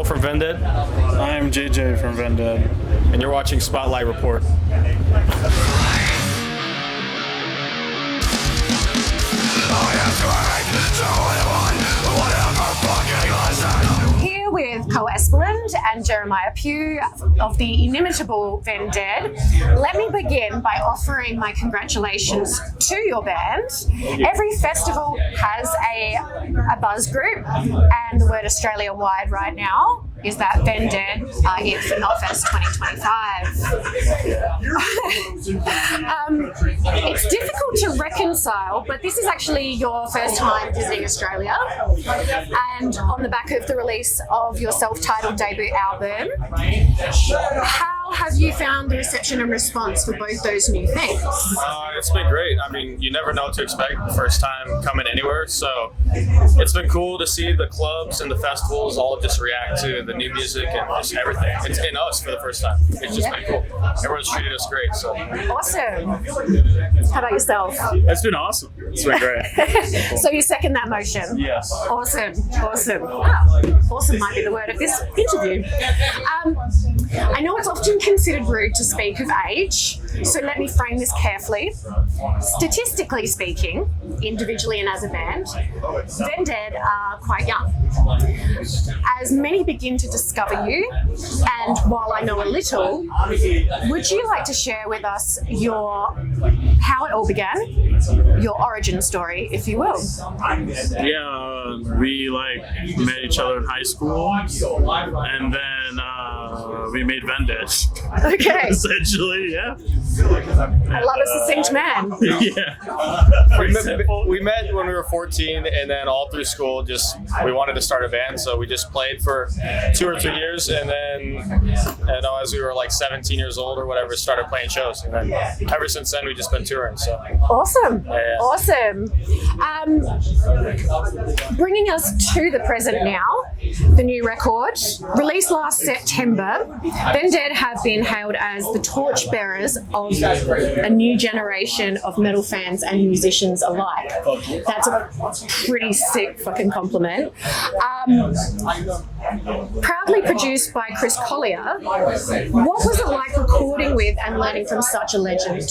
from Vended. I'm JJ from Vended. And you're watching Spotlight Report. Here with Espeland and Jeremiah Pugh of the inimitable Vended. Let me begin by offering my congratulations to your band. Every festival has a buzz group, and the word Australia-wide right now is that Vended are here for Knotfest 2025. It's difficult to reconcile, but this is actually your first time visiting Australia, and on the back of the release of your self-titled debut album. How have you found the reception and response for both those new things? It's been great. I mean, you never know what to expect the first time coming anywhere, so it's been cool to see the clubs and the festivals all just react to the new music and just everything. It's in us for the first time. It's just been cool. Everyone's treated us great. So awesome. How about yourself? It's been awesome. It's been great. So you second that motion? Yes. Awesome. Wow. Awesome might be the word of this interview. I know it's often considered rude to speak of age, so let me frame this carefully. Statistically speaking, individually and as a band, Vended are quite young. As many begin to discover you, and while I know a little, would you like to share with us how it all began, your origin story, if you will? Yeah, we met each other in high school, and then we made Vended. Okay. Essentially, yeah. I love a succinct man. Yeah. we met when we were 14, and then all through school, we wanted to start a band, so we just played for 2 or 3 years, and then, as we were 17 years old or whatever, started playing shows, and then ever since then, we've just been touring. So awesome, yeah. Awesome. Bringing us to the present now, the new record, released last September, Vended have been hailed as the torchbearers of a new generation of metal fans and musicians alike. That's a pretty sick fucking compliment. Proudly produced by Chris Collier, what was it like recording with and learning from such a legend?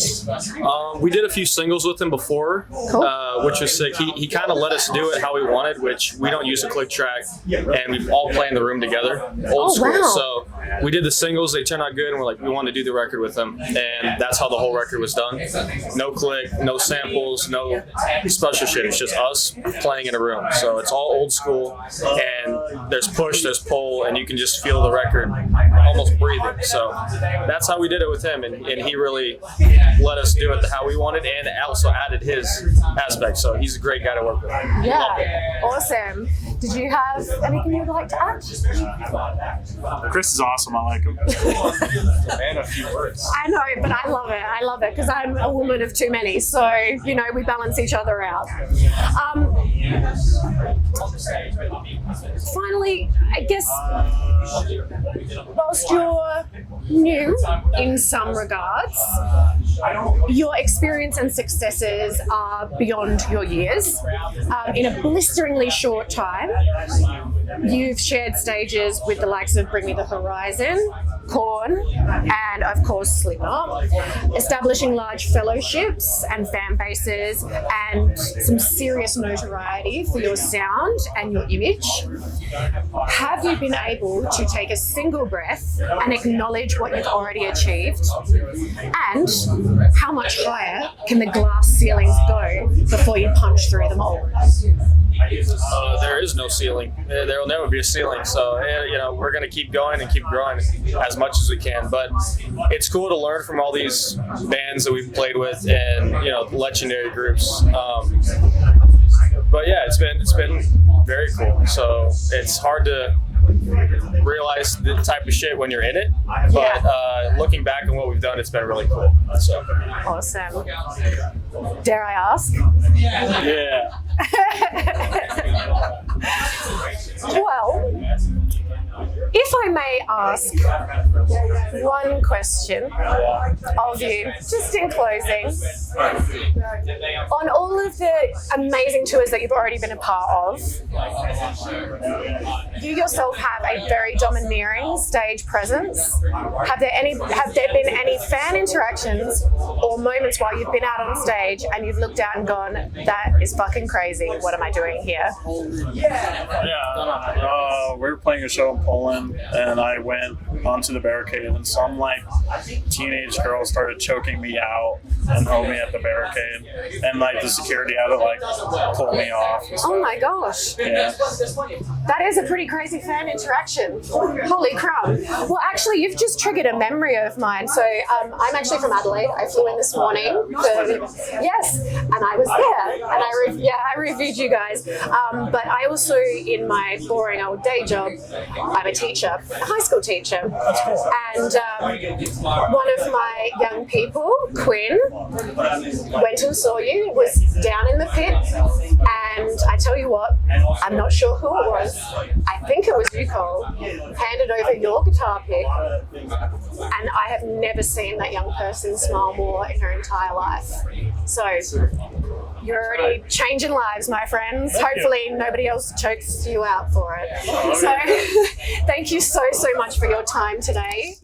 We did a few singles with him before, cool. Which was sick. He kind of let us do it how we wanted, which we don't use a click track, and we all play in the room together, old school. Wow. So we did the singles, they turned out good, and we're like, we want to do the record with them, and that's how the whole record was done. No click, no samples, no special shit. It's just us playing in a room. So it's all old school, and there's push, there's pull, and you can just feel the record almost breathing. So that's how we did it with him, and he really let us do it how we wanted, and also added his aspect. So he's a great guy to work with. Yeah, awesome. Did you have anything you'd like to add? Chris is awesome. I like him. And a few words. I know, but I love it because I'm a woman of too many. So, we balance each other out. Finally, I guess, whilst you're new in some regards, your experience and successes are beyond your years. In a blisteringly short time, you've shared stages with the likes of Bring Me the Horizon, Korn, and of course Slipknot, establishing large fellowships and fan bases and some serious notoriety for your sound and your image. Have you been able to take a single breath and acknowledge what you've already achieved? And how much higher can the glass ceilings go before you punch through them all? There is no ceiling. There will never be a ceiling. So, we're going to keep going and keep growing as much as we can. But it's cool to learn from all these bands that we've played with and, legendary groups. But yeah, it's been very cool. So it's hard to realize the type of shit when you're in it. But looking back on what we've done, it's been really cool. So awesome. Dare I ask? Yeah. Well, if I may ask one question of you, just in closing, on all of the amazing tours that you've already been a part of, you yourself have a very domineering stage presence. Have there been any fan interactions or moments while you've been out on stage and you've looked out and gone, that is fucking crazy, what am I doing here? Yeah, we were playing a show in Poland, and I went onto the barricade, and some like teenage girl started choking me out and held me at the barricade, and like the security had to like pull me off. Oh my gosh. Yeah. That is a pretty crazy fan interaction. Holy crumb. Well, actually, you've just triggered a memory of mine. So I'm actually from Adelaide. I flew in this morning. Yes, and I was there. And I reviewed you guys. But I also, in my boring old day job, I'm a teacher, a high school teacher. And one of my young people, Quinn, went and saw you, was down in the pit. And I tell you what, I'm not sure who it was. I think it was you, Cole, handed over your guitar pick, and I have never seen that young person smile more in her entire life. So you're already changing lives, my friends. Hopefully nobody else chokes you out for it. So thank you so much for your time today.